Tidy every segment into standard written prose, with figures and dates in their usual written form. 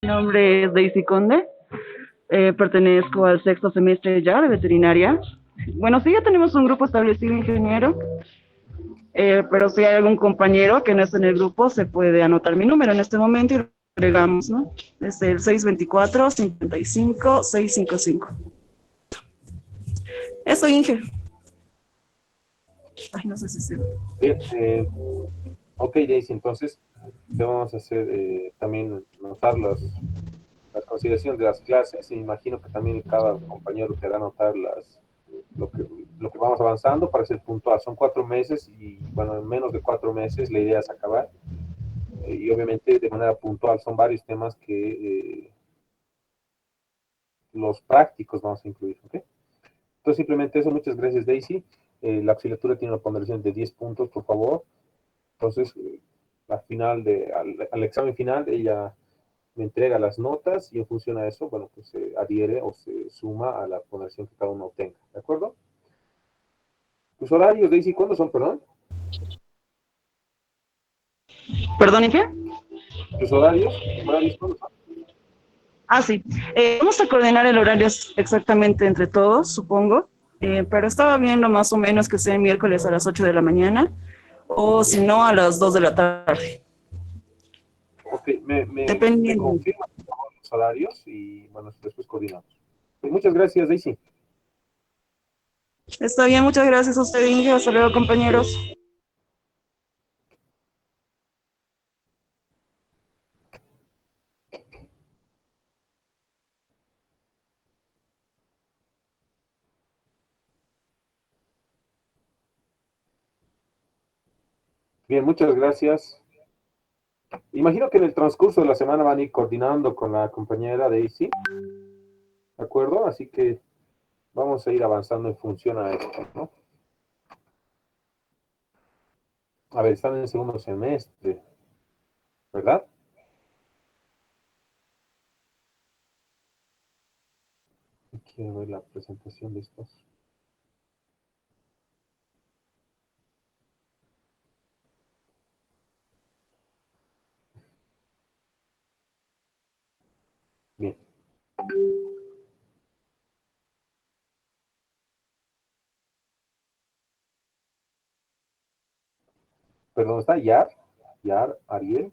Mi nombre es Daisy Conde, pertenezco al sexto semestre ya de veterinaria. Bueno, sí, ya tenemos un grupo establecido, ingeniero, pero si hay algún compañero que no está en el grupo, se puede anotar mi número en este momento y lo agregamos, ¿no? Es el 624-55-655. Eso, Inge. Ay, no sé si se... Bien, ok, Daisy, entonces te vamos a hacer también notar las consideraciones de las clases. Y imagino que también cada compañero te hará notar lo que, lo que vamos avanzando para ser puntual. Son 4 meses y, bueno, en menos de 4 meses la idea es acabar. Y obviamente de manera puntual son varios temas que los prácticos vamos a incluir. ¿Ok? Entonces, simplemente eso. Muchas gracias, Daisy. La auxiliatura tiene una ponderación de 10 puntos, por favor. Entonces, al examen final, ella me entrega las notas y en función a eso, bueno, pues se adhiere o se suma a la ponderación que cada uno obtenga. ¿De acuerdo? ¿Tus horarios, Daisy, cuándo son, perdón? ¿Perdón, Inge? ¿Tus horarios cuándo son? Ah, sí. Vamos a coordinar el horario exactamente entre todos, supongo. Pero estaba viendo más o menos que sea el miércoles a las 8 de la mañana o si no a las 2 de la tarde, Ok, me dependiendo. confirman los horarios y, bueno, después coordinamos. Pues muchas gracias, Daisy. Está bien, muchas gracias a usted, Inge. Hasta luego, compañeros. Bien, muchas gracias. Imagino que en el transcurso de la semana van a ir coordinando con la compañera Daisy, ¿de acuerdo? Así que vamos a ir avanzando en función a esto, ¿no? A ver, están en el segundo semestre, ¿verdad? Quiero ver la presentación de estos. Bien. Perdón, ¿está Yar? Yar, Ariel.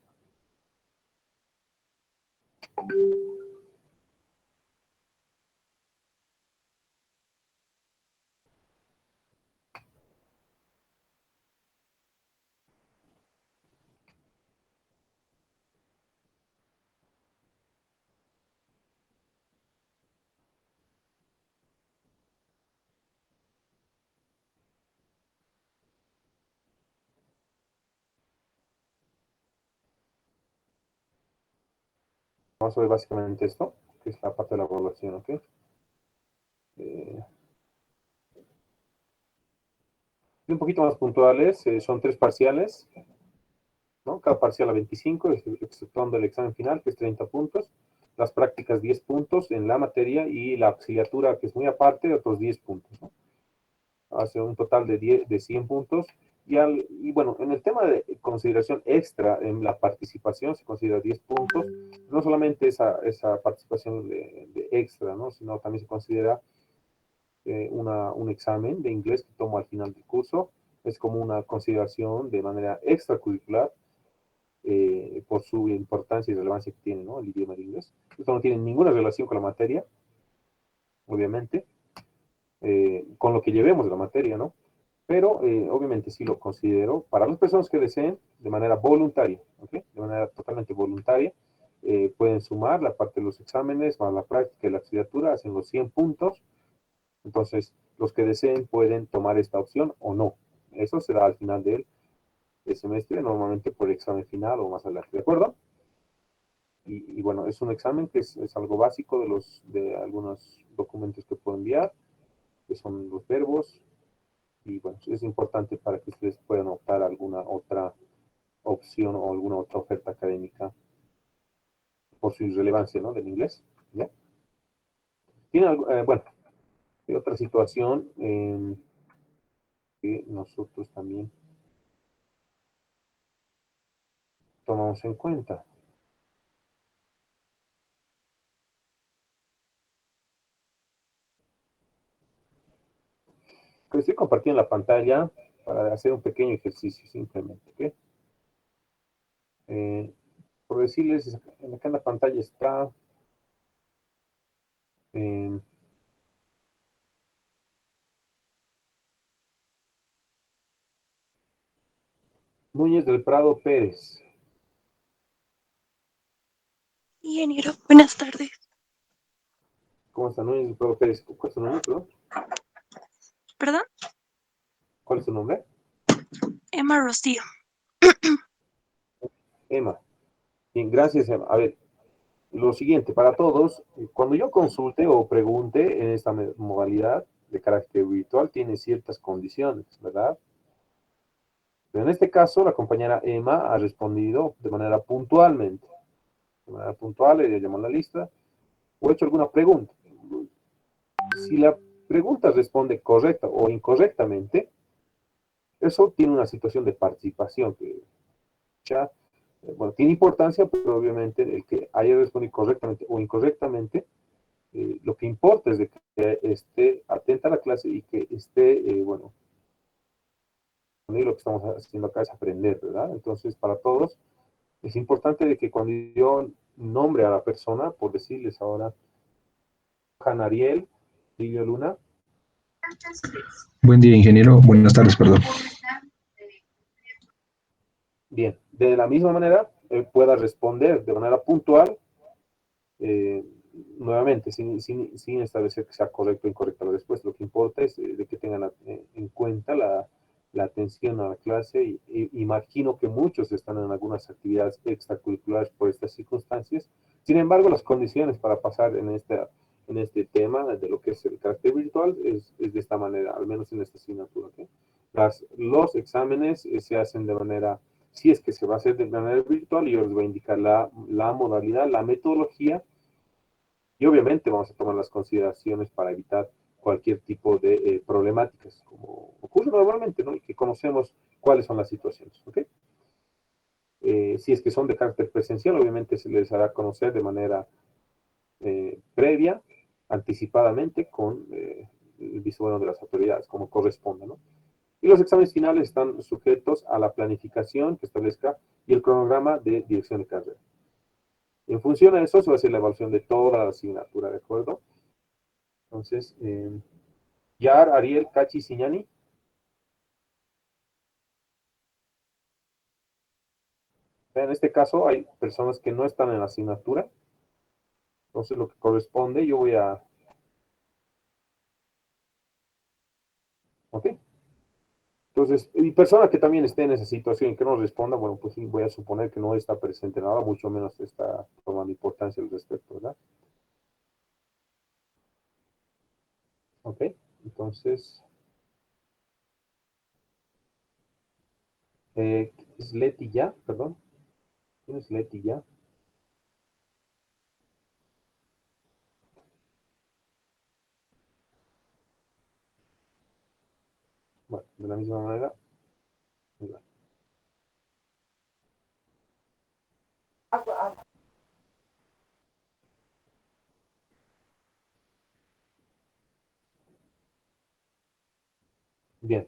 Vamos a ver básicamente esto, que es la parte de la evaluación, ¿ok? Eh, un poquito más puntuales, son 3 parciales, ¿no? Cada parcial a 25, exceptuando el examen final, que es 30 puntos. Las prácticas 10 puntos en la materia y la auxiliatura, que es muy aparte, otros 10 puntos, ¿no? Hace un total de 100 puntos. Y bueno, en el tema de consideración extra, en la participación se considera 10 puntos. No solamente esa participación de extra, ¿no? Sino también se considera un examen de inglés que tomo al final del curso. Es como una consideración de manera extracurricular por su importancia y relevancia que tiene, ¿no? El idioma de inglés. Esto no tiene ninguna relación con la materia, obviamente, con lo que llevemos de la materia, ¿no? Pero obviamente sí lo considero para las personas que deseen de manera voluntaria, ¿ok? De manera totalmente voluntaria. Pueden sumar la parte de los exámenes más la práctica y la asignatura, hacen los 100 puntos. Entonces, los que deseen pueden tomar esta opción o no. Eso será al final del semestre, normalmente por examen final o más adelante, ¿de acuerdo? Y bueno, es un examen que es algo básico de algunos documentos que puedo enviar, que son los verbos, y bueno, es importante para que ustedes puedan optar a alguna otra opción o alguna otra oferta académica por su relevancia, ¿no? Del inglés. ¿Ya? Tiene algo, bueno, hay otra situación que nosotros también tomamos en cuenta. Estoy compartiendo la pantalla para hacer un pequeño ejercicio simplemente, ¿ok? Por decirles, acá en la pantalla está eh, Núñez del Prado Pérez. Ingeniero, buenas tardes. ¿Cómo está Núñez del Prado Pérez? ¿Cuál es su nombre, perdón? ¿Perdón? ¿Cuál es su nombre? Emma Rocío. Emma. Bien, gracias, Emma. A ver, lo siguiente, para todos, cuando yo consulte o pregunte en esta modalidad de carácter virtual, tiene ciertas condiciones, ¿verdad? Pero en este caso, la compañera Emma ha respondido de manera puntualmente. De manera puntual, le llamó a la lista, o hecho alguna pregunta. Si la pregunta responde correcta o incorrectamente, eso tiene una situación de participación que ya, bueno, tiene importancia, pero obviamente el que haya respondido correctamente o incorrectamente, lo que importa es de que esté atenta a la clase y que esté, bueno, y lo que estamos haciendo acá es aprender, ¿verdad? Entonces, para todos, es importante de que cuando yo nombre a la persona, por decirles ahora, Janariel, Livio Luna. Buen día, ingeniero. Buenas tardes, perdón. Bien, de la misma manera, él pueda responder de manera puntual, eh, nuevamente, sin establecer que sea correcto o incorrecta la respuesta. Lo que importa es de que tengan en cuenta la atención a la clase y imagino que muchos están en algunas actividades extracurriculares por estas circunstancias. Sin embargo, las condiciones para pasar en este tema de lo que es el carácter virtual es de esta manera, al menos en esta asignatura. ¿Okay? Los exámenes se hacen de manera, si es que se va a hacer de manera virtual, y yo les voy a indicar la modalidad, la metodología, y obviamente vamos a tomar las consideraciones para evitar cualquier tipo de problemáticas, como ocurre normalmente, ¿no? Y que conocemos cuáles son las situaciones, ¿ok? Si es que son de carácter presencial, obviamente se les hará conocer de manera previa, anticipadamente, con el visto bueno de las autoridades, como corresponde, ¿no? Y los exámenes finales están sujetos a la planificación que establezca y el cronograma de dirección de carrera. En función a eso se va a hacer la evaluación de toda la asignatura, ¿de acuerdo? Entonces, Yar, Ariel, Cachi, Siñani. En este caso hay personas que no están en la asignatura. Entonces lo que corresponde, yo voy a... ¿Ok? Entonces, y persona que también esté en esa situación y que no responda, bueno, pues sí, voy a suponer que no está presente nada, mucho menos está tomando importancia al respecto, ¿verdad? ¿Ok? Entonces, ¿es Leti ya? Perdón. ¿Quién es Leti ya? Bueno, de la misma manera. Igual. Bien.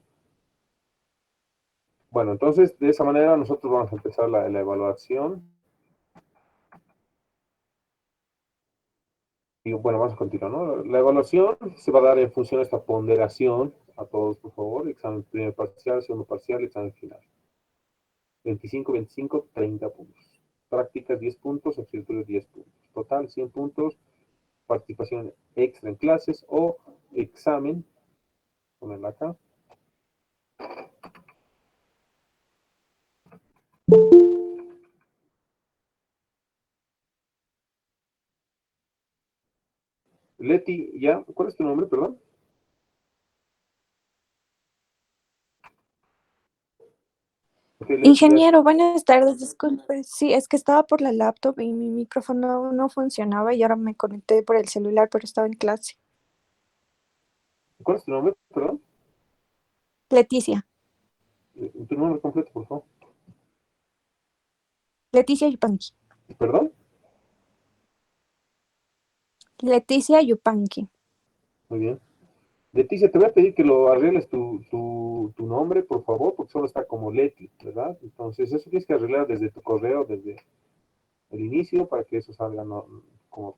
Bueno, entonces de esa manera nosotros vamos a empezar la evaluación. Y bueno, vamos a continuar, ¿no? La evaluación se va a dar en función de esta ponderación. A todos, por favor. Examen primer parcial, segundo parcial, examen final. 25, 25, 30 puntos. Prácticas 10 puntos, expositorios 10 puntos. Total 100 puntos. Participación extra en clases o examen. Ponerla acá. Leti, ¿ya? ¿Cuál es tu nombre, perdón? Okay, Leti, ya. Ingeniero, buenas tardes. Disculpe. Sí, es que estaba por la laptop y mi micrófono no funcionaba y ahora me conecté por el celular, pero estaba en clase. ¿Cuál es tu nombre, perdón? Leticia. Tu nombre completo, por favor. Leticia Yupanqui. ¿Perdón? Leticia Yupanqui. Muy bien. Leticia, te voy a pedir que lo arregles tu nombre, por favor, porque solo está como Leti, ¿verdad? Entonces, eso tienes que arreglar desde tu correo, desde el inicio, para que eso salga como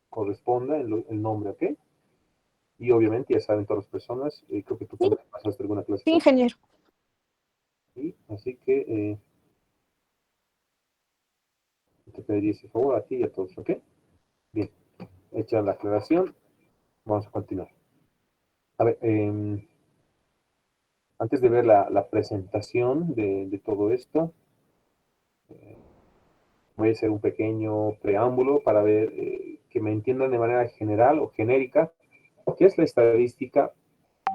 corresponda el nombre, ¿ok? Y obviamente ya saben todas las personas, creo que tú Sí, también pasaste alguna clase sí, con ingeniero. sí, así que te pediría ese favor a ti y a todos, ¿ok? Bien, hecha la aclaración, vamos a continuar. A ver, antes de ver la presentación de todo esto, eh, voy a hacer un pequeño preámbulo para ver que me entiendan de manera general o genérica qué es la estadística,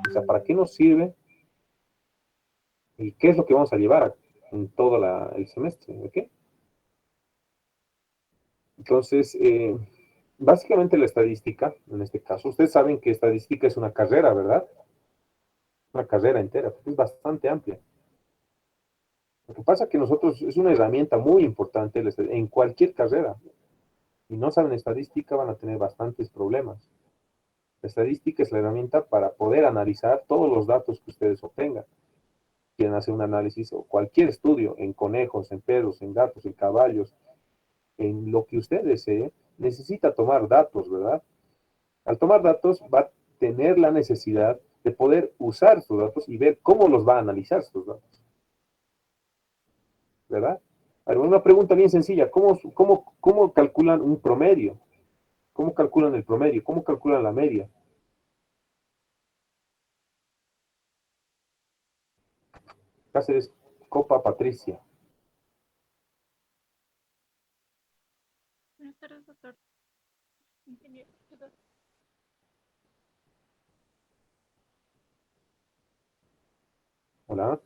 o sea, para qué nos sirve y qué es lo que vamos a llevar en todo el semestre, ¿ok? Entonces, básicamente la estadística, en este caso, ustedes saben que estadística es una carrera, ¿verdad? Una carrera entera, porque es bastante amplia. Lo que pasa es que nosotros es una herramienta muy importante en cualquier carrera. Y no saben estadística, van a tener bastantes problemas. La estadística es la herramienta para poder analizar todos los datos que ustedes obtengan. Quieren hacer un análisis o cualquier estudio en conejos, en perros, en gatos, en caballos, en lo que usted desee, necesita tomar datos, ¿verdad? Al tomar datos va a tener la necesidad de poder usar sus datos y ver cómo los va a analizar sus datos, ¿verdad? A ver, una pregunta bien sencilla, ¿cómo calculan un promedio? ¿Cómo calculan el promedio? ¿Cómo calculan la media? Cáceres, Copa Patricia. Buenas tardes, doctor. Ingeniero. Buenas Hola,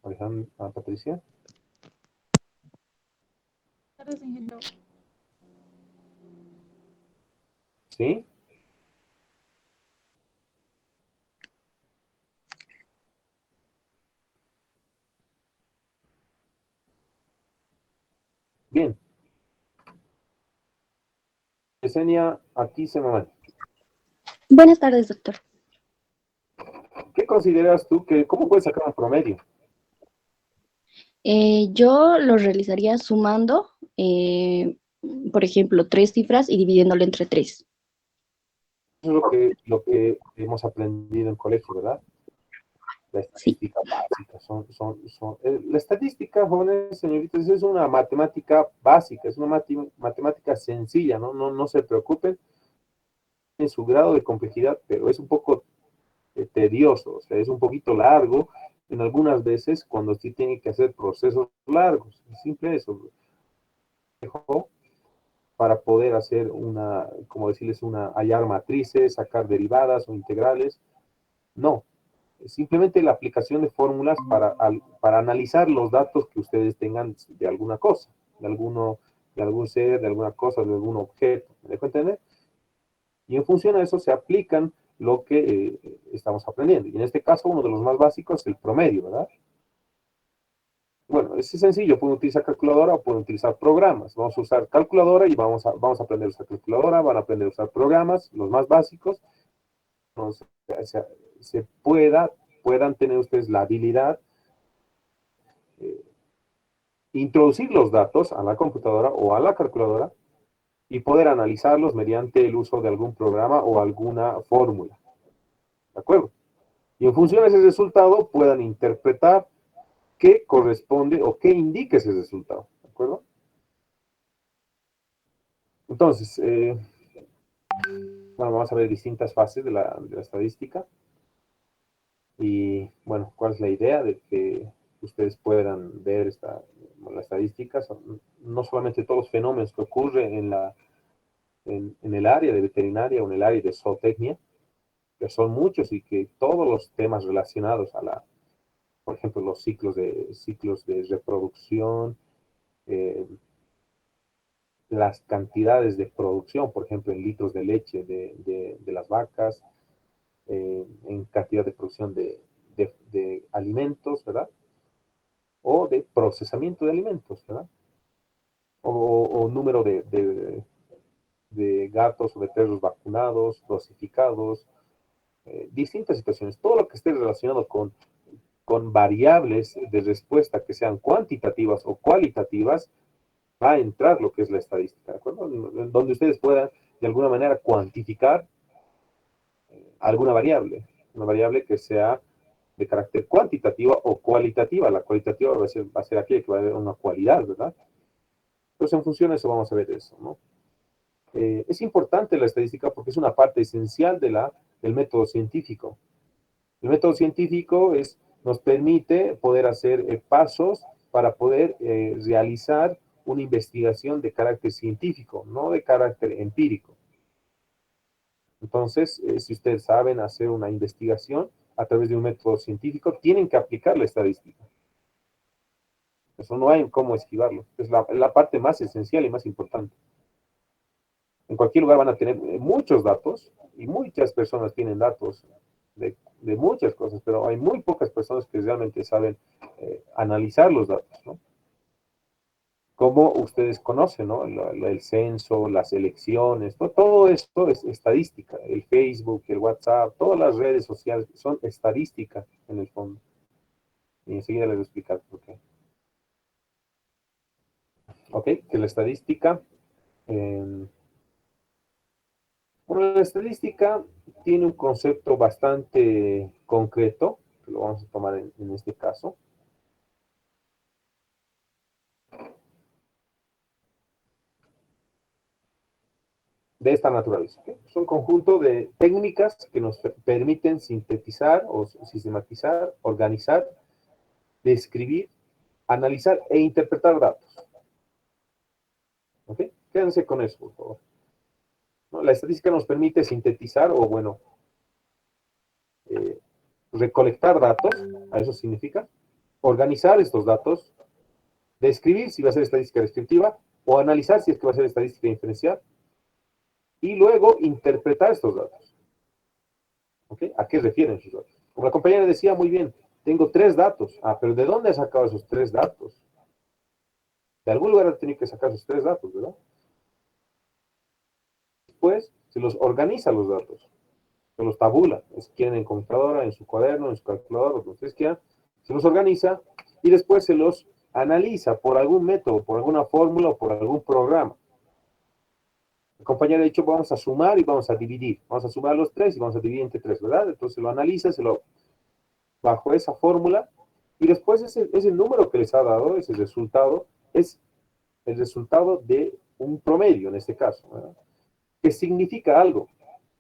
Alejandra, Patricia. tardes, ingeniero. ¿Sí? Bien. Yesenia, aquí se me. Buenas tardes, doctor. ¿Qué consideras tú cómo puedes sacar un promedio? Yo lo realizaría sumando, por ejemplo, tres cifras y dividiéndolo entre tres. Eso es lo que hemos aprendido en colegio, ¿verdad? La Sí, estadística básica. La estadística, jóvenes, señoritas, es una matemática básica, es una matemática sencilla, ¿no? No se preocupen en su grado de complejidad, pero es un poco tedioso, o sea, es un poquito largo en algunas veces cuando sí tiene que hacer procesos largos. Es simple eso. Para poder hacer como decirles, hallar matrices, sacar derivadas o integrales. No, es simplemente la aplicación de fórmulas para analizar los datos que ustedes tengan de alguna cosa, de algún ser, de alguna cosa, de algún objeto. ¿Me dejo entender? Y en función a eso se aplican lo que estamos aprendiendo. Y en este caso, uno de los más básicos es el promedio, ¿verdad? Bueno, es sencillo, pueden utilizar calculadora o pueden utilizar programas. Vamos a usar calculadora y vamos a aprender a usar calculadora, van a aprender a usar programas, los más básicos. Entonces, se puedan tener ustedes la habilidad de introducir los datos a la computadora o a la calculadora y poder analizarlos mediante el uso de algún programa o alguna fórmula. ¿De acuerdo? Y en función de ese resultado puedan interpretar qué corresponde o qué indica ese resultado. ¿De acuerdo? Entonces, bueno, vamos a ver distintas fases de la estadística y, bueno, cuál es la idea de que ustedes puedan ver la estadística, no solamente todos los fenómenos que ocurren en el área de veterinaria o en el área de zootecnia, que son muchos y que todos los temas relacionados por ejemplo, los ciclos de reproducción, eh, las cantidades de producción, por ejemplo, en litros de leche de las vacas, en cantidad de producción de alimentos, ¿verdad? O de procesamiento de alimentos, ¿verdad? O número de gatos o de perros vacunados, dosificados, distintas situaciones. Todo lo que esté relacionado con variables de respuesta que sean cuantitativas o cualitativas, va a entrar lo que es la estadística, ¿de acuerdo? En donde ustedes puedan, de alguna manera, cuantificar alguna variable, una variable que sea de carácter cuantitativa o cualitativa. La cualitativa va a ser aquella que va a haber una cualidad, ¿verdad? Entonces, en función de eso vamos a ver eso, ¿no? Es importante la estadística porque es una parte esencial del método científico. El método científico nos permite poder hacer pasos para poder realizar una investigación de carácter científico, no de carácter empírico. Entonces, si ustedes saben hacer una investigación a través de un método científico, tienen que aplicar la estadística. Eso no hay cómo esquivarlo. Es la parte más esencial y más importante. En cualquier lugar van a tener muchos datos y muchas personas tienen datos de muchas cosas, pero hay muy pocas personas que realmente saben analizar los datos, ¿no? Como ustedes conocen, ¿no? El censo, las elecciones, todo esto es estadística. El Facebook, el WhatsApp, todas las redes sociales son estadística en el fondo. Y enseguida les voy a explicar por qué. Ok, que la estadística... bueno, la estadística tiene un concepto bastante concreto, que lo vamos a tomar en este caso. De esta naturaleza. ¿Okay? Es un conjunto de técnicas que nos permiten sintetizar o sistematizar, organizar, describir, analizar e interpretar datos. ¿Ok? Quédense con eso, por favor. ¿No? La estadística nos permite sintetizar o, bueno, recolectar datos, a eso significa, organizar estos datos, describir si va a ser estadística descriptiva o analizar si es que va a ser estadística inferencial y luego interpretar estos datos. ¿Ok? ¿A qué refieren sus datos? Como la compañera decía muy bien, tengo 3 datos. Ah, pero ¿de dónde ha sacado esos 3 datos? De algún lugar ha tenido que sacar esos 3 datos, ¿verdad? Después se los organiza los datos, se los tabula, si quieren en computadora, en su cuaderno, en su calculadora, lo que ustedes quieran, se los organiza y después se los analiza por algún método, por alguna fórmula o por algún programa. El compañero ha dicho, vamos a sumar y vamos a dividir. Vamos a sumar los 3 y vamos a dividir entre 3, ¿verdad? Entonces lo analiza, bajo esa fórmula y después ese número que les ha dado, ese resultado, es el resultado de un promedio en este caso, ¿verdad? Que significa algo,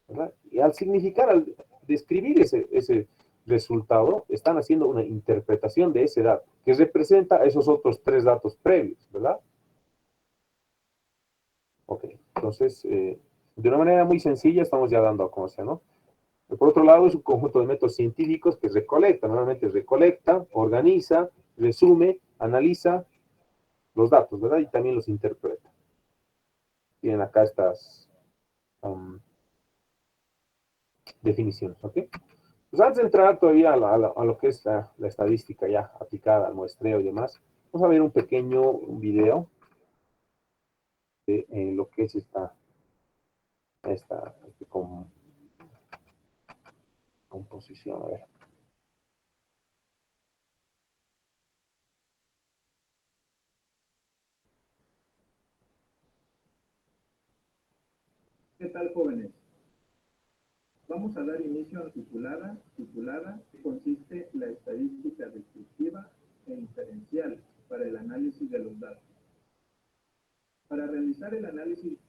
¿verdad? Y al significar, al describir ese resultado, están haciendo una interpretación de ese dato, que representa esos otros 3 datos previos, ¿verdad? Ok, entonces, de una manera muy sencilla estamos ya dando a conocer, ¿no? Por otro lado, es un conjunto de métodos científicos que recolecta, normalmente recolecta, organiza, resume, analiza los datos, ¿verdad? Y también los interpreta. Tienen acá estas definiciones, ¿ok? Pues antes de entrar todavía a lo que es la estadística ya aplicada al muestreo y demás, vamos a ver un pequeño video de lo que es esta composición. A ver. ¿Qué tal, jóvenes? Vamos a dar inicio a la titulada, que consiste en la estadística descriptiva e inferencial para el análisis de los datos. Para realizar el análisis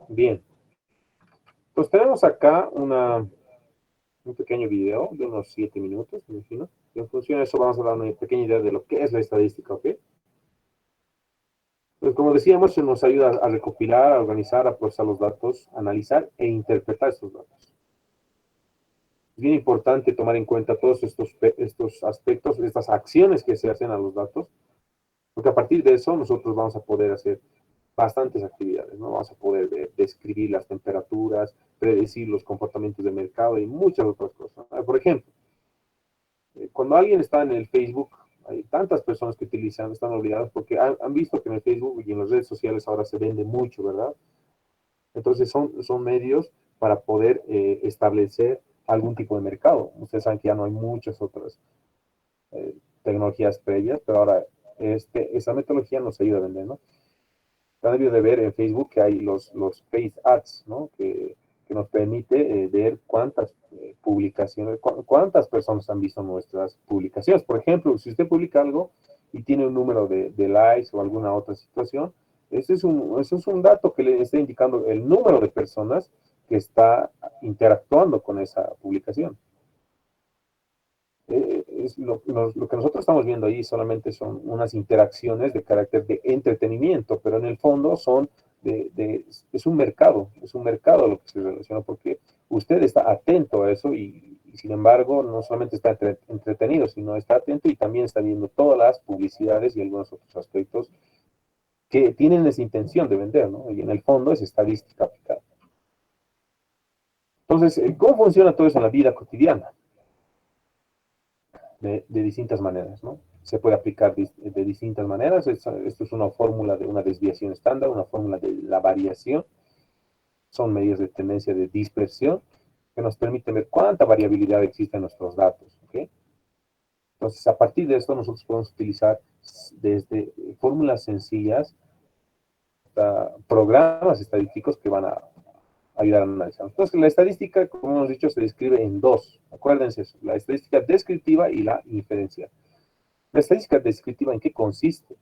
Bien. Pues tenemos acá un pequeño video de unos 7 minutos, me imagino. Y en función de eso vamos a dar una pequeña idea de lo que es la estadística, ¿ok? Pues como decíamos, se nos ayuda a recopilar, a organizar, a procesar los datos, analizar e interpretar estos datos. Es bien importante tomar en cuenta todos estos aspectos, estas acciones que se hacen a los datos, porque a partir de eso nosotros vamos a poder hacer bastantes actividades, ¿no? Vamos a poder describir las temperaturas, predecir los comportamientos de mercado y muchas otras cosas. Por ejemplo, cuando alguien está en el Facebook, hay tantas personas que utilizan, están obligadas porque han visto que en el Facebook y en las redes sociales ahora se vende mucho, ¿verdad? Entonces son medios para poder establecer algún tipo de mercado. Ustedes saben que ya no hay muchas otras tecnologías previas, pero ahora esa metodología nos ayuda a vender, ¿no? Han debido de ver en Facebook que hay los paid ads, ¿no? Que nos permite ver cuántas publicaciones, cuántas personas han visto nuestras publicaciones. Por ejemplo, si usted publica algo y tiene un número de likes o alguna otra situación, ese es un dato que le está indicando el número de personas que está interactuando con esa publicación. Lo que nosotros estamos viendo ahí solamente son unas interacciones de carácter de entretenimiento, pero en el fondo es un mercado lo que se relaciona, porque usted está atento a eso y sin embargo no solamente está entretenido, sino está atento y también está viendo todas las publicidades y algunos otros aspectos que tienen esa intención de vender, ¿no? Y en el fondo es estadística aplicada. Entonces, ¿cómo funciona todo eso en la vida cotidiana? De distintas maneras, ¿no? Se puede aplicar de distintas maneras. Esto es una fórmula de una desviación estándar, una fórmula de la variación. Son medidas de tendencia de dispersión que nos permiten ver cuánta variabilidad existe en nuestros datos, ¿ok? Entonces, a partir de esto, nosotros podemos utilizar desde fórmulas sencillas hasta programas estadísticos que van a ayudar a analizar. Entonces, la estadística, como hemos dicho, se describe en dos. Acuérdense eso, la estadística descriptiva y la inferencial. La estadística descriptiva, ¿en qué consiste?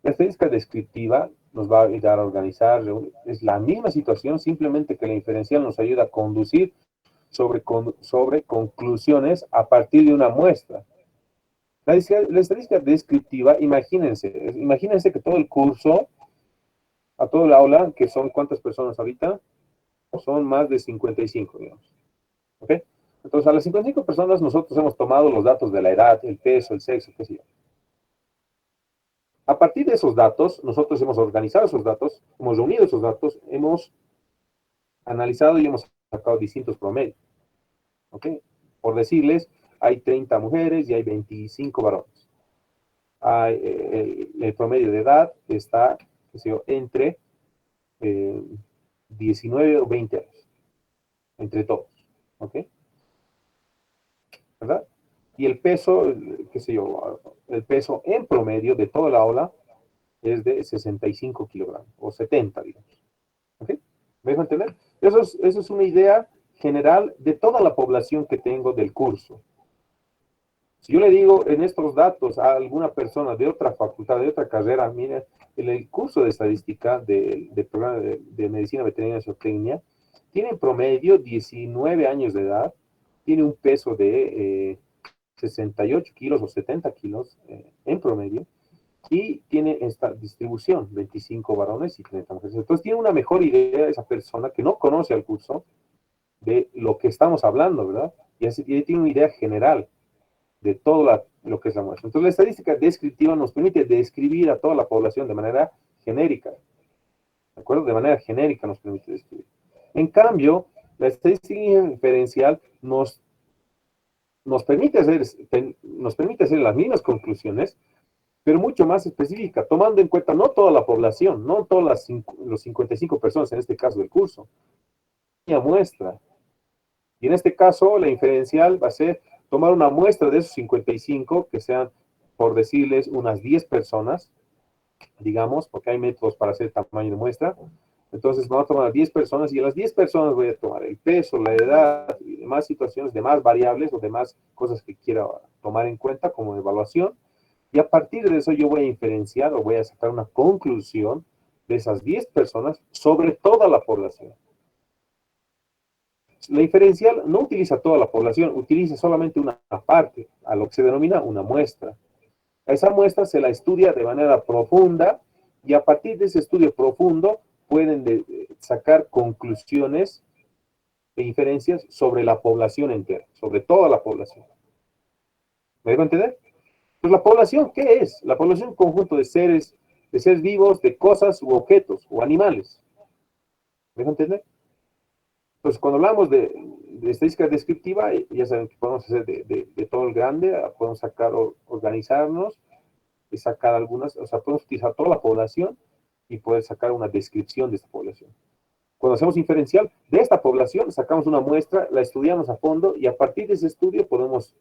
La estadística descriptiva nos va a ayudar a organizar, es la misma situación, simplemente que la inferencial nos ayuda a conducir sobre conclusiones a partir de una muestra. La estadística descriptiva, imagínense que todo el curso, a todo el aula, que son ¿cuántas personas ahorita? Son más de 55, digamos. ¿Ok? Entonces, a las 55 personas nosotros hemos tomado los datos de la edad, el peso, el sexo, qué sé yo. A partir de esos datos, nosotros hemos organizado esos datos, hemos reunido esos datos, hemos analizado y hemos sacado distintos promedios. ¿Ok? Por decirles, hay 30 mujeres y hay 25 varones. El promedio de edad está, qué sé yo, entre 19 o 20 años. Entre todos. ¿Ok? ¿Verdad? Y el peso, qué sé yo, el peso en promedio de toda la ola es de 65 kilogramos, o 70, digamos. ¿Ok? ¿Me dejo entender? Eso es una idea general de toda la población que tengo del curso. Si yo le digo en estos datos a alguna persona de otra facultad, de otra carrera, mire, en el curso de estadística del programa de medicina veterinaria y zootecnia, tiene en promedio 19 años de edad, tiene un peso de 68 kilos o 70 kilos en promedio, y tiene esta distribución, 25 varones y 30 mujeres. Entonces tiene una mejor idea esa persona que no conoce al curso de lo que estamos hablando, ¿verdad? Y así tiene una idea general de todo lo que es la muestra. Entonces la estadística descriptiva nos permite describir a toda la población de manera genérica, ¿de acuerdo? De manera genérica nos permite describir. En cambio, la estadística inferencial nos permite hacer las mismas conclusiones, pero mucho más específica, tomando en cuenta no toda la población, no todas los 55 personas en este caso del curso, una muestra. Y en este caso, la inferencial va a ser tomar una muestra de esos 55, que sean, por decirles, unas 10 personas, digamos, porque hay métodos para hacer tamaño de muestra. Entonces vamos a tomar 10 personas y a las 10 personas voy a tomar el peso, la edad y demás situaciones, demás variables o demás cosas que quiera tomar en cuenta como evaluación. Y a partir de eso yo voy a inferenciar o voy a sacar una conclusión de esas 10 personas sobre toda la población. La inferencial no utiliza toda la población, utiliza solamente una parte, a lo que se denomina una muestra. A esa muestra se la estudia de manera profunda y a partir de ese estudio profundo pueden sacar conclusiones e inferencias sobre la población entera, sobre toda la población. ¿Me dejo entender? Pues la población, ¿qué es? La población es un conjunto de seres vivos, de cosas u objetos o animales. ¿Me dejo entender? Entonces, cuando hablamos de estadística descriptiva, ya saben que podemos hacer de todo el grande, podemos sacar, organizarnos y sacar algunas, o sea, podemos utilizar toda la población y poder sacar una descripción de esta población. Cuando hacemos inferencial de esta población, sacamos una muestra, la estudiamos a fondo y a partir de ese estudio podemos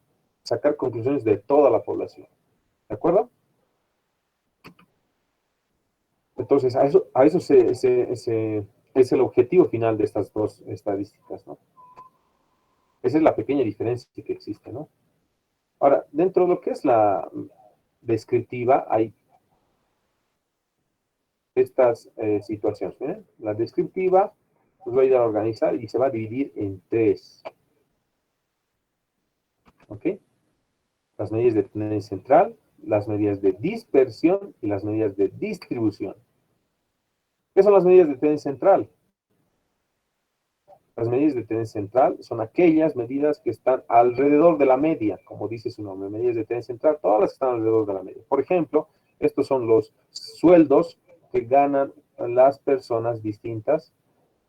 sacar conclusiones de toda la población. ¿De acuerdo? Entonces, a eso es el objetivo final de estas dos estadísticas, ¿no? Esa es la pequeña diferencia que existe, ¿no? Ahora, dentro de lo que es la descriptiva, hay estas situaciones. ¿Eh? La descriptiva nos va a ir a organizar y se va a dividir en tres. ¿Ok? Las medidas de tendencia central, las medidas de dispersión y las medidas de distribución. ¿Qué son las medidas de tendencia central? Las medidas de tendencia central son aquellas medidas que están alrededor de la media, como dice su nombre, medidas de tendencia central, todas las que están alrededor de la media. Por ejemplo, estos son los sueldos que ganan las personas distintas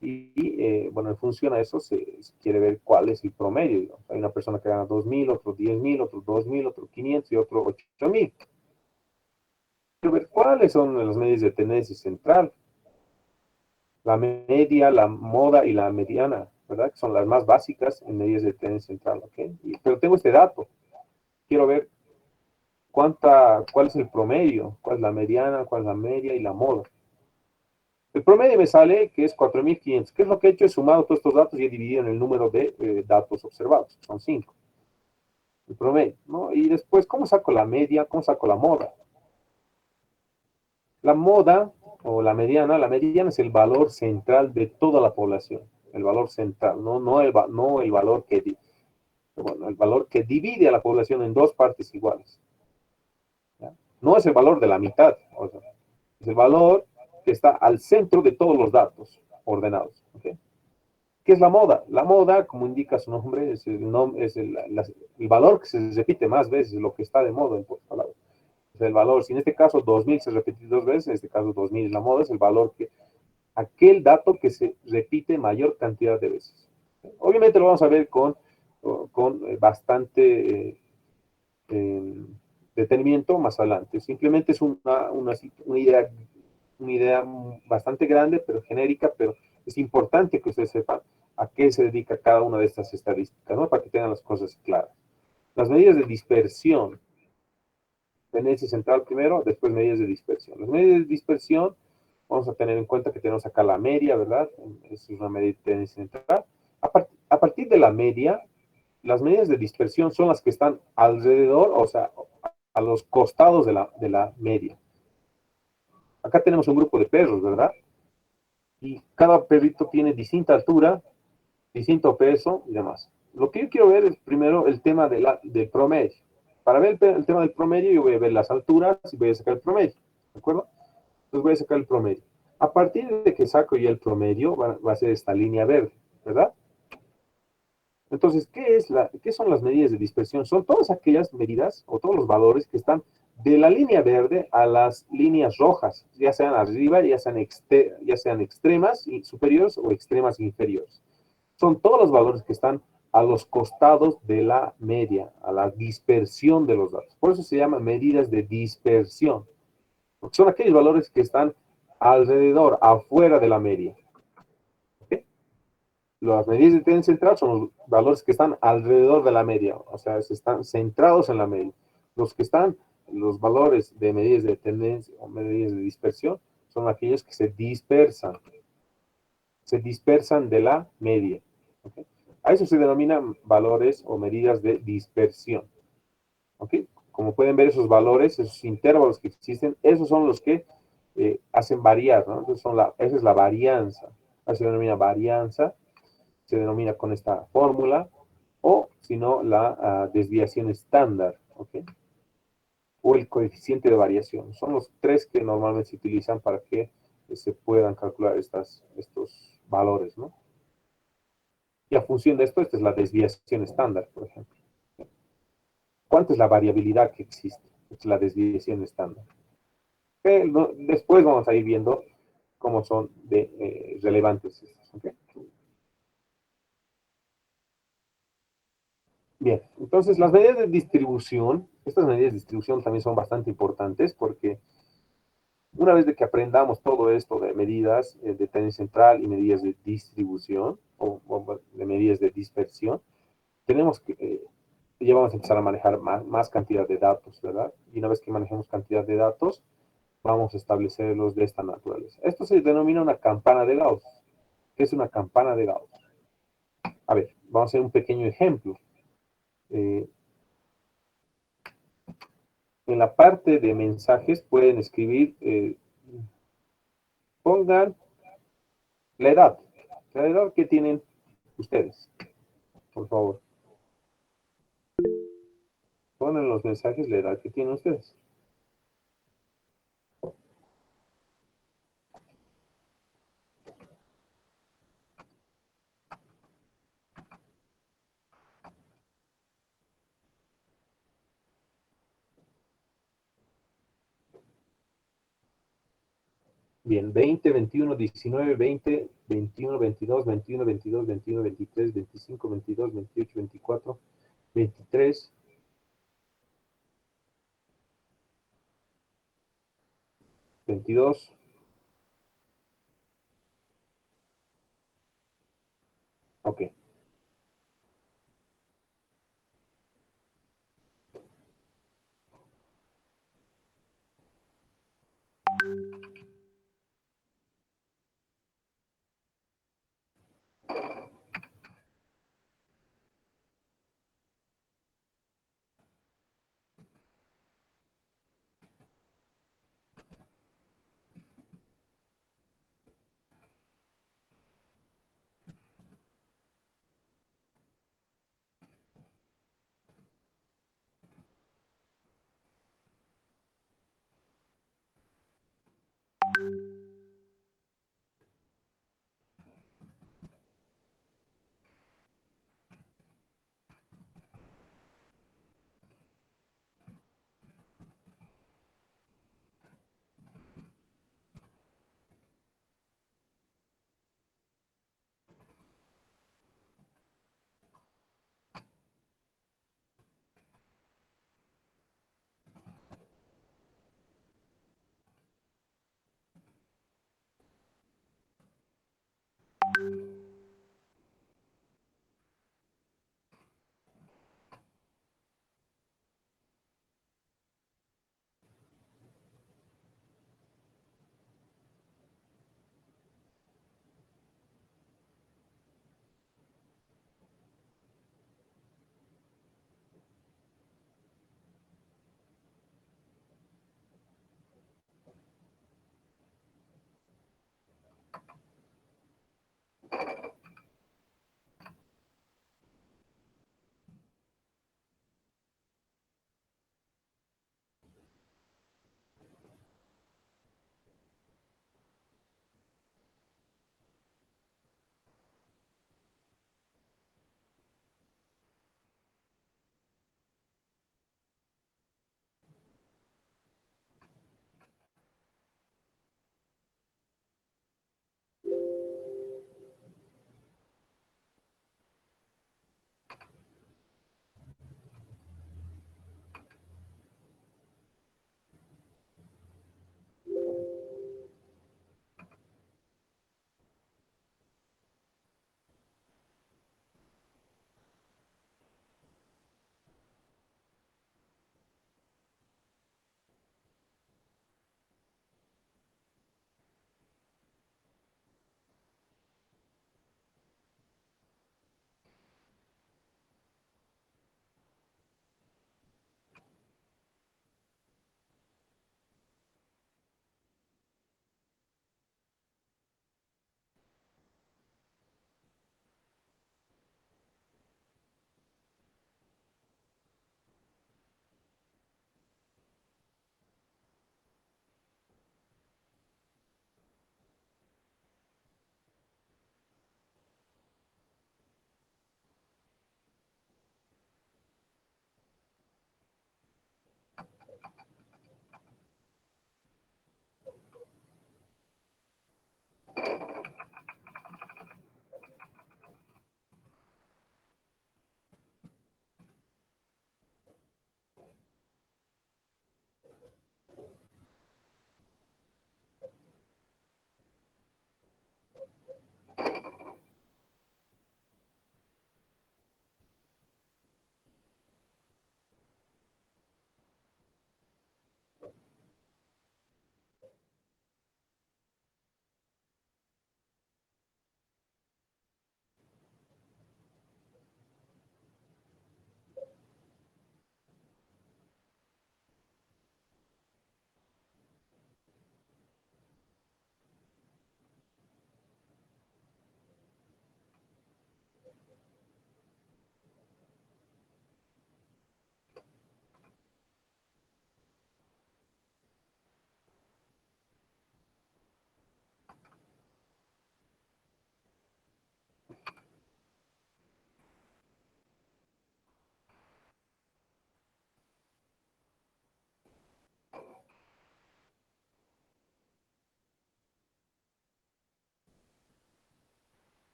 y bueno, en función a eso se quiere ver cuál es el promedio. Digamos. Hay una persona que gana 2.000, otro 10.000, otro 2.000, otro 500 y otro 8.000. Quiero ver cuáles son las medidas de tendencia central. La media, la moda y la mediana, ¿verdad? Que son las más básicas en medidas de tendencia central, ¿ok? Pero tengo este dato. Quiero ver cuál es el promedio, cuál es la mediana, cuál es la media y la moda. El promedio me sale que es 4.500. ¿Qué es lo que he hecho? He sumado todos estos datos y he dividido en el número de datos observados. Son 5. El promedio, ¿no? Y después, ¿cómo saco la media? ¿Cómo saco la moda? La moda o la mediana es el valor central de toda la población. El valor central, no el valor el valor que divide a la población en dos partes iguales. ¿Ya? No es el valor de la mitad, o sea, es el valor que está al centro de todos los datos ordenados. ¿Okay? ¿Qué es la moda? La moda, como indica su nombre, es el valor que se repite más veces, lo que está de moda en pocas palabras. Es el valor, si en este caso 2.000 se repite 2 veces, en este caso 2.000 es la moda, es el valor aquel dato que se repite mayor cantidad de veces. Obviamente lo vamos a ver con bastante detenimiento más adelante. Simplemente es una idea bastante grande, pero genérica, pero es importante que ustedes sepan a qué se dedica cada una de estas estadísticas, ¿no? Para que tengan las cosas claras. Las medidas de dispersión. Tendencia central primero, después medidas de dispersión. Las medidas de dispersión, vamos a tener en cuenta que tenemos acá la media, ¿verdad? Esa es una medida de tendencia central. A partir de la media, las medidas de dispersión son las que están alrededor, o sea, a los costados de la media. Acá tenemos un grupo de perros, ¿verdad? Y cada perrito tiene distinta altura, distinto peso y demás. Lo que yo quiero ver es primero el tema del promedio. Para ver el tema del promedio, yo voy a ver las alturas y voy a sacar el promedio. ¿De acuerdo? Entonces voy a sacar el promedio. A partir de que saco ya el promedio, va a ser esta línea verde, ¿verdad? Entonces, ¿qué son las medidas de dispersión? Son todas aquellas medidas o todos los valores que están de la línea verde a las líneas rojas, ya sean arriba, ya sean extremas superiores o extremas inferiores. Son todos los valores que están a los costados de la media, a la dispersión de los datos. Por eso se llaman medidas de dispersión. Porque son aquellos valores que están alrededor, afuera de la media. ¿Okay? Las medidas de tendencia central son los valores que están alrededor de la media, o sea, están centrados en la media. Los valores de medidas de tendencia o medidas de dispersión son aquellos que se dispersan de la media. ¿Okay? A eso se denominan valores o medidas de dispersión. ¿Ok? Como pueden ver, esos valores, esos intervalos que existen, esos son los que hacen variar, ¿no? Entonces esa es la varianza. Eso se denomina varianza. se denomina con esta fórmula, o si no, la desviación estándar, ¿ok? O el coeficiente de variación. Son los tres que normalmente se utilizan para que se puedan calcular estos valores, ¿no? Y a función de esto, esta es la desviación estándar, por ejemplo. ¿Cuánto es la variabilidad que existe? Esta es la desviación estándar. Pero después vamos a ir viendo cómo son relevantes estos, ¿ok? Bien, entonces las medidas de distribución, estas medidas de distribución también son bastante importantes porque una vez de que aprendamos todo esto de medidas de tendencia central y medidas de distribución o de medidas de dispersión, tenemos que, ya vamos a empezar a manejar más cantidad de datos, ¿verdad? Y una vez que manejemos cantidad de datos, vamos a establecerlos de esta naturaleza. Esto se denomina una campana de Gauss. ¿Qué es una campana de Gauss? A ver, vamos a hacer un pequeño ejemplo. Eh, en la parte de mensajes pueden escribir, pongan la edad que tienen ustedes, por favor. Pongan en los mensajes la edad que tienen ustedes. Bien, 20, 21, 19, 20, 21, 22, 21, 22, 21, 23, 25, 22, 28, 24, 23, 22. Ok.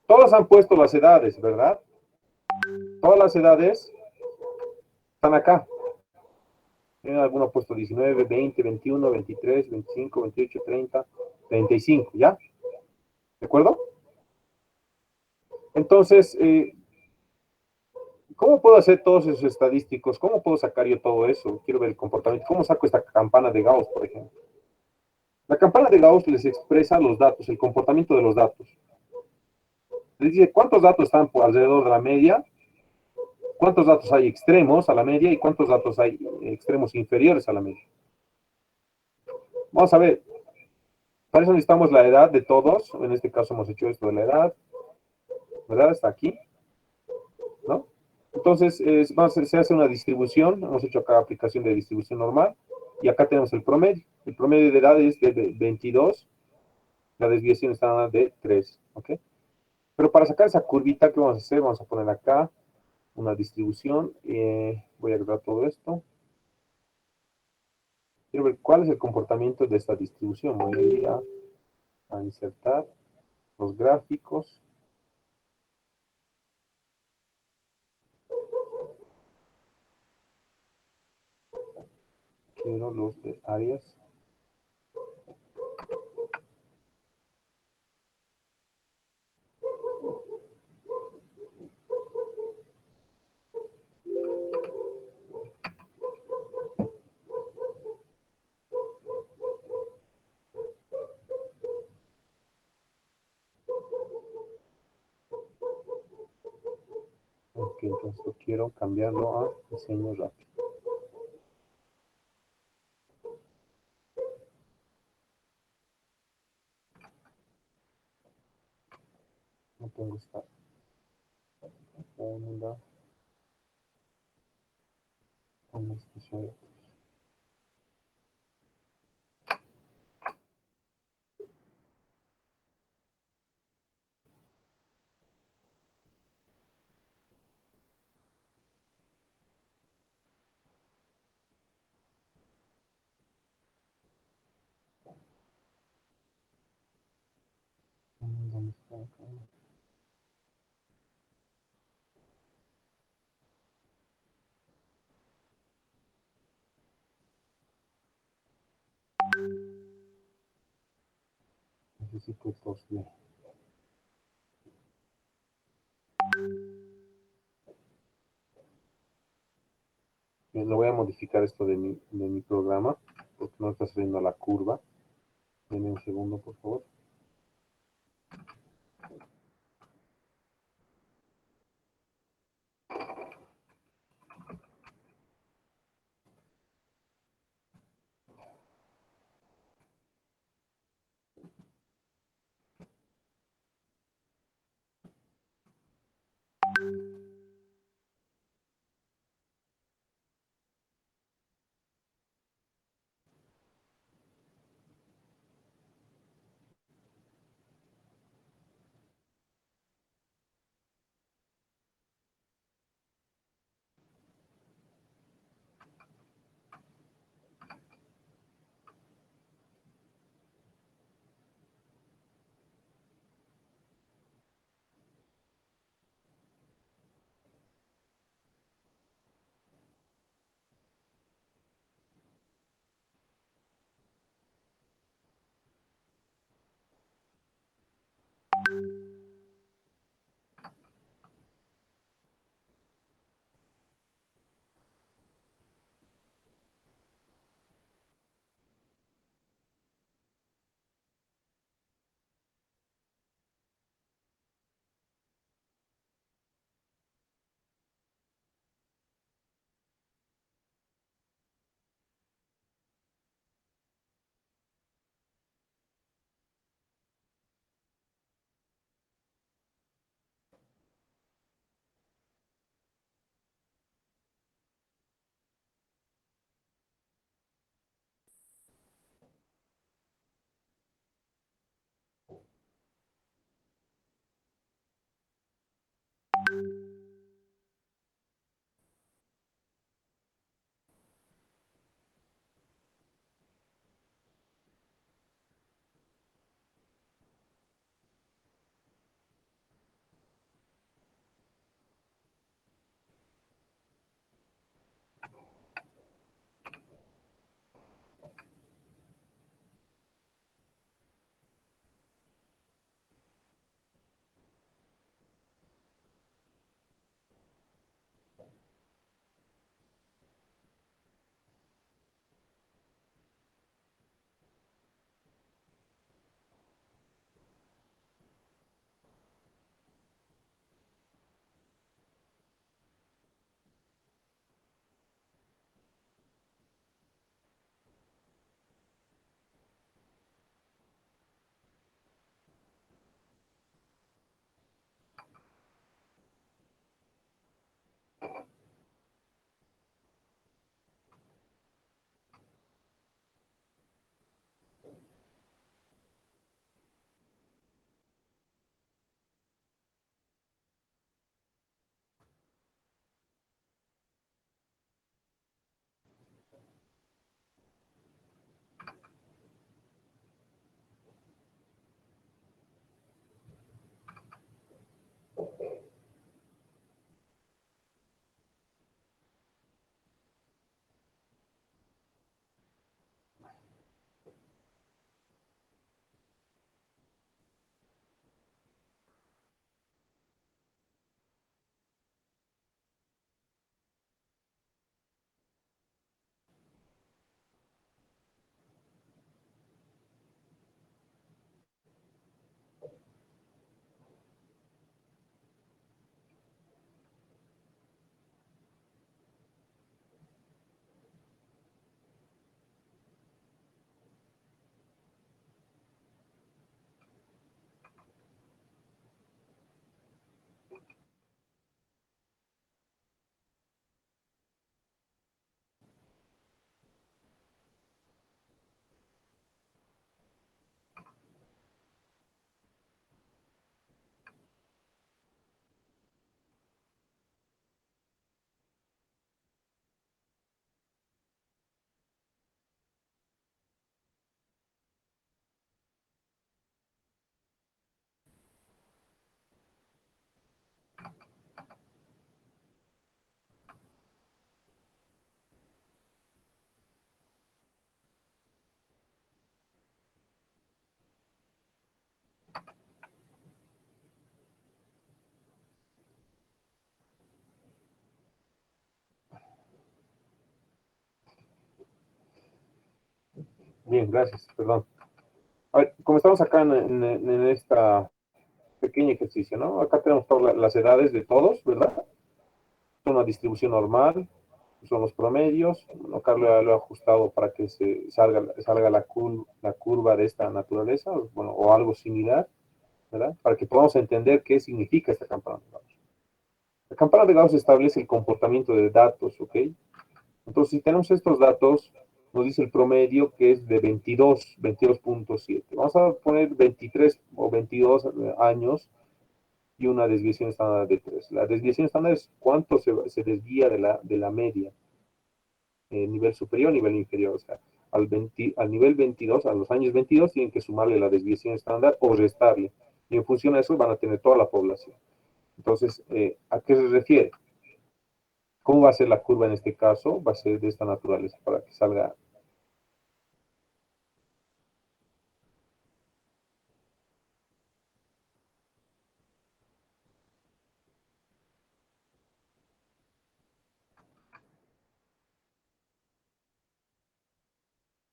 Todos han puesto las edades, ¿verdad? Todas las edades están acá. Tienen alguno puesto 19, 20, 21, 23, 25, 28, 30, 35, ¿ya? ¿De acuerdo? Entonces, ¿cómo puedo hacer todos esos estadísticos? ¿Cómo puedo sacar yo todo eso? Quiero ver el comportamiento. ¿Cómo saco esta campana de Gauss, por ejemplo? La campana de Gauss les expresa los datos, el comportamiento de los datos. Les dice cuántos datos están por alrededor de la media, cuántos datos hay extremos a la media y cuántos datos hay extremos inferiores a la media. Vamos a ver. Para eso necesitamos la edad de todos. En este caso hemos hecho esto de la edad. ¿verdad? Hasta aquí, ¿no? Entonces, se hace una distribución, hemos hecho acá aplicación de distribución normal, y acá tenemos el promedio. El promedio de edad es de 22, la desviación está de 3, ¿ok? Pero para sacar esa curvita, ¿qué vamos a hacer? Vamos a poner acá una distribución, voy a agregar todo esto. Quiero ver cuál es el comportamiento de esta distribución. Voy a ir a insertar los gráficos. Quiero los de áreas. Ok, entonces quiero cambiarlo a diseño rápido. No tengo esta fórmula. Con esta sola. ¿Dónde está acá? Necesito estos de. Bien, lo voy a modificar esto de mi programa, porque no está saliendo la curva. Denme un segundo, por favor. Bien, gracias, perdón. A ver, como estamos acá en esta pequeño ejercicio, ¿no? Acá tenemos todas las edades de todos, ¿verdad? Es una distribución normal, son los promedios. Bueno, Carlos lo ha ajustado para que salga la curva de esta naturaleza, bueno, o algo similar, ¿verdad? Para que podamos entender qué significa esta campana de Gauss. La campana de Gauss establece el comportamiento de datos, ¿ok? Entonces, si tenemos estos datos, nos dice el promedio que es de 22.7. Vamos a poner 23 o 22 años y una desviación estándar de 3. La desviación estándar es cuánto se desvía de la media, nivel superior, nivel inferior. O sea, al nivel 22, a los años 22, tienen que sumarle la desviación estándar o restarle. Y en función de eso van a tener toda la población. Entonces, ¿a qué se refiere? ¿Cómo va a ser la curva en este caso? Va a ser de esta naturaleza para que salga.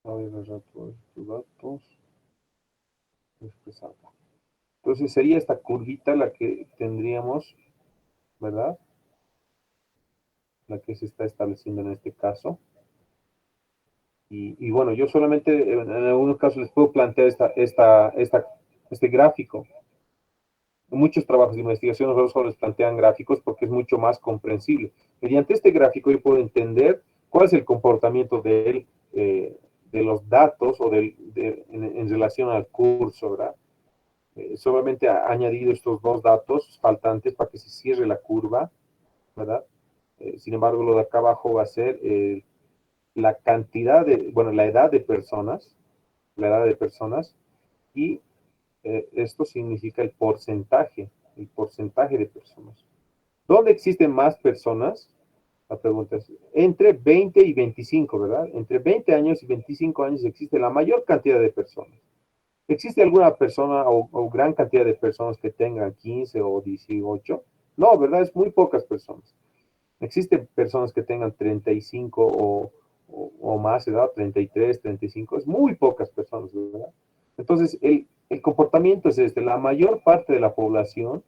A ver, los datos. Entonces sería esta curvita la que tendríamos, ¿verdad? La que se está estableciendo en este caso. Y bueno, yo solamente en algunos casos les puedo plantear este gráfico. En muchos trabajos de investigación nosotros solo les plantean gráficos porque es mucho más comprensible. Mediante este gráfico yo puedo entender cuál es el comportamiento de los datos o en relación al curso, ¿verdad? Solamente ha añadido estos dos datos faltantes para que se cierre la curva, ¿verdad? Sin embargo, lo de acá abajo va a ser la cantidad bueno, la edad de personas, y esto significa el porcentaje de personas. ¿Dónde existen más personas? La pregunta es, entre 20 y 25, ¿verdad? Entre 20 años y 25 años existe la mayor cantidad de personas. ¿Existe alguna persona o gran cantidad de personas que tengan 15 o 18? No, ¿verdad? Es muy pocas personas. Existen personas que tengan 35 o más edad, 33, 35, es muy pocas personas, ¿verdad? Entonces, el comportamiento es este, la mayor parte de la población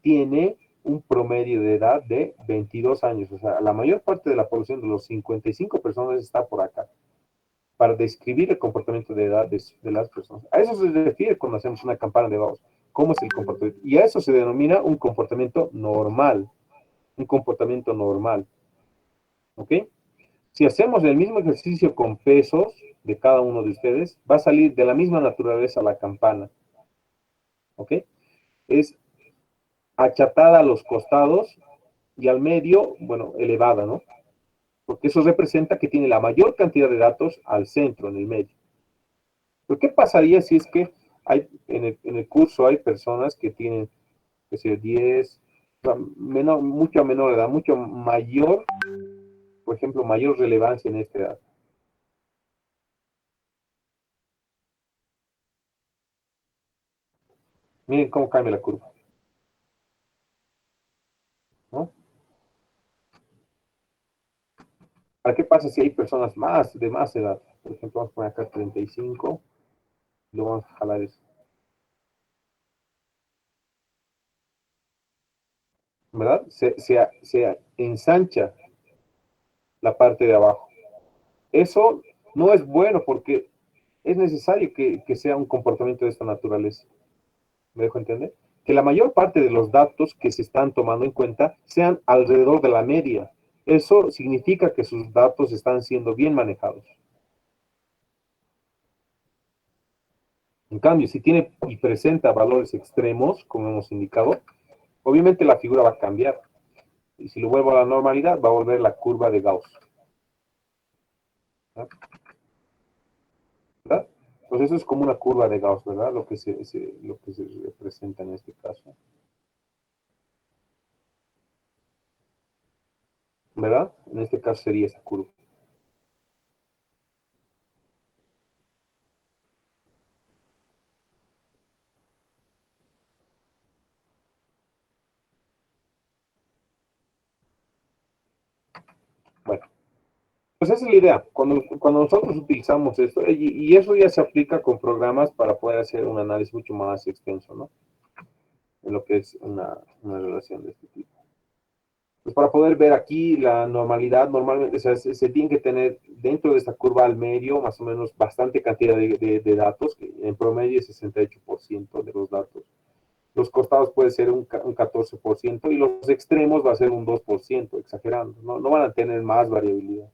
tiene un promedio de edad de 22 años, o sea, la mayor parte de la población de los 55 personas está por acá, para describir el comportamiento de edad de las personas. A eso se refiere cuando hacemos una campana de Gauss. ¿Cómo es el comportamiento? Y a eso se denomina un comportamiento normal. Un comportamiento normal. ¿Ok? Si hacemos el mismo ejercicio con pesos de cada uno de ustedes, va a salir de la misma naturaleza la campana. ¿Ok? Es achatada a los costados y al medio, bueno, elevada, ¿no? Porque eso representa que tiene la mayor cantidad de datos al centro, en el medio. Pero ¿qué pasaría si es que en el curso hay personas que tienen, que sé, 10, o sea, mucho menor edad, mucho mayor, por ejemplo, mayor relevancia en esta edad? Miren cómo cambia la curva, ¿no? ¿Para qué pasa si hay personas de más edad? Por ejemplo, vamos a poner acá 35, y lo vamos a jalar eso, ¿verdad? Se ensancha la parte de abajo. Eso no es bueno porque es necesario que sea un comportamiento de esta naturaleza. ¿Me dejo entender? Que la mayor parte de los datos que se están tomando en cuenta sean alrededor de la media. Eso significa que sus datos están siendo bien manejados. En cambio, si tiene y presenta valores extremos, como hemos indicado, obviamente la figura va a cambiar. Y si lo vuelvo a la normalidad, va a volver la curva de Gauss. ¿Verdad? Pues eso es como una curva de Gauss, ¿verdad? Lo que se representa en este caso. ¿Verdad? En este caso sería esa curva. Bueno. Pues esa es la idea. Cuando nosotros utilizamos esto, y eso ya se aplica con programas para poder hacer un análisis mucho más extenso, ¿no? En lo que es una relación de este tipo. Pues para poder ver aquí la normalidad, normalmente o sea, se tiene que tener dentro de esta curva al medio más o menos bastante cantidad de datos, que en promedio es 68% de los datos. Los costados puede ser un 14% y los extremos va a ser un 2%, exagerando, ¿no? No van a tener más variabilidad.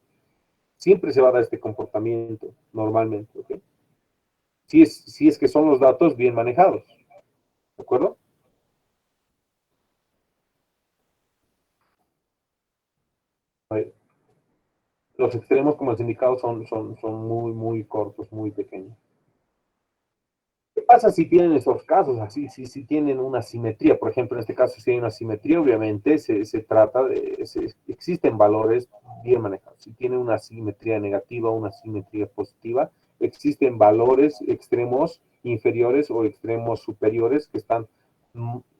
Siempre se va a dar este comportamiento, normalmente, ¿ok? Si es que son los datos bien manejados, ¿de acuerdo? A ver, los extremos, como les he indicado, son muy cortos, muy pequeños. ¿Qué pasa si tienen esos casos así? Si tienen una simetría, por ejemplo, en este caso, si hay una simetría, obviamente se trata de, existen valores bien manejados. Si tienen una simetría negativa o una simetría positiva, existen valores extremos inferiores o extremos superiores que están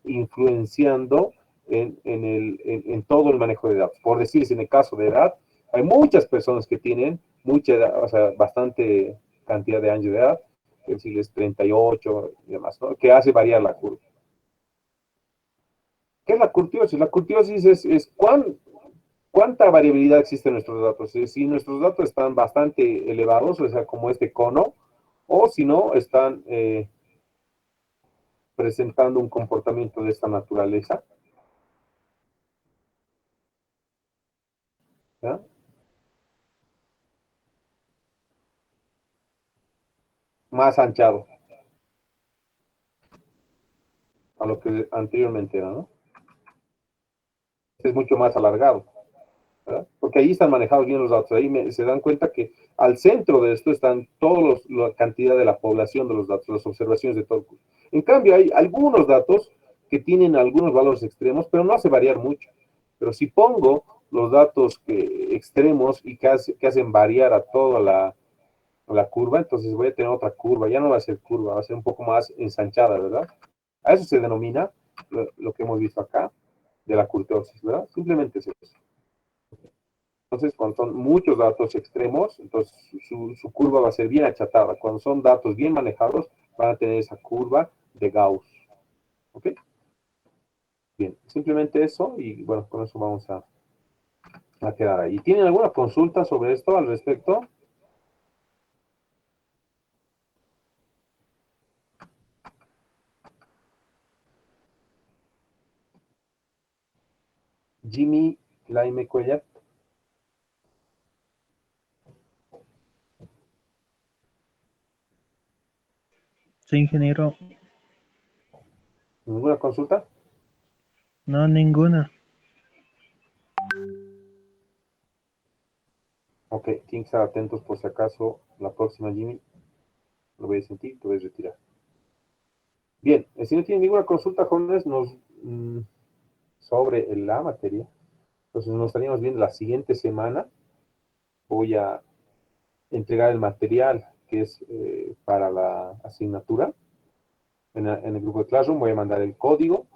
influenciando en todo el manejo de datos. Por decirse, en el caso de edad, hay muchas personas que tienen mucha edad, o sea, bastante cantidad de años de edad, es decir, es 38 y demás, ¿no? Que hace variar la curva. ¿Qué es la curtiosis? La curtiosis es cuánta variabilidad existe en nuestros datos. Si nuestros datos están bastante elevados, o sea, como este cono, o si no, están presentando un comportamiento de esta naturaleza, ¿ya? Más anchado a lo que anteriormente era, ¿no? Es mucho más alargado, ¿verdad? Porque ahí están manejados bien los datos. Ahí se dan cuenta que al centro de esto están toda la cantidad de la población de los datos, las observaciones de todo el curso. En cambio, hay algunos datos que tienen algunos valores extremos, pero no hace variar mucho. Pero si pongo los datos extremos y que hacen variar a toda la curva, entonces voy a tener otra curva. Ya no va a ser curva, va a ser un poco más ensanchada, ¿verdad? A eso se denomina lo que hemos visto acá de la curtosis, ¿verdad? Simplemente es eso. Entonces, cuando son muchos datos extremos, entonces su curva va a ser bien achatada. Cuando son datos bien manejados, van a tener esa curva de Gauss. ¿Ok? Bien, simplemente eso y bueno, con eso vamos a quedar ahí. ¿Tienen alguna consulta sobre esto al respecto? Jimmy Laime Cuellar. Sí, ingeniero. ¿Ninguna consulta? No, ninguna. Ok, tienen que estar atentos por si acaso la próxima, Jimmy. Lo voy a sentir, te voy a retirar. Bien, si no tienen ninguna consulta, jóvenes, sobre la materia, entonces nos estaríamos viendo la siguiente semana. Voy a entregar el material que es para la asignatura en el grupo de Classroom. Voy a mandar el código